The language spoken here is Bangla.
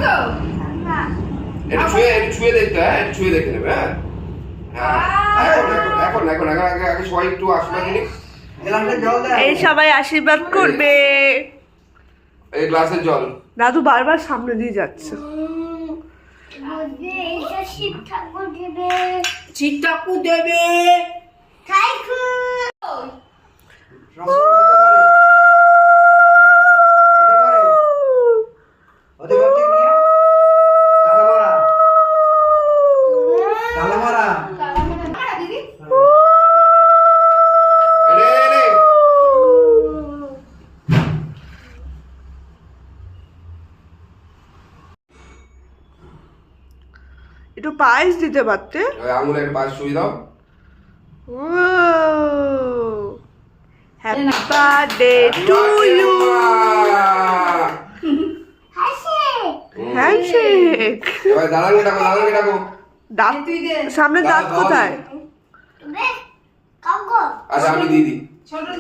তো? একটু ছুঁয়ে দেখতে, হ্যাঁ একটু ছুঁয়ে দেখে নেবে, হ্যাঁ এখন আগে সবাই একটু আশীর্বাদ নিন। এই সবাই আশীর্বাদ করবে। এই গ্লাসের জল। দাদু বারবার সামনে দিয়ে যাচ্ছে। শিব ঠাকুর দেবে। একটু পায়েস দিতে পারতে। আঙুলে একটা পাশ ছুঁয়ে দাও। Happy birthday to you. Handshake. এবার দাঁড়ানো ডাকো। দাঁত সামনে দাঁত কোথায়? আচ্ছা আমি দিয়ে দিই।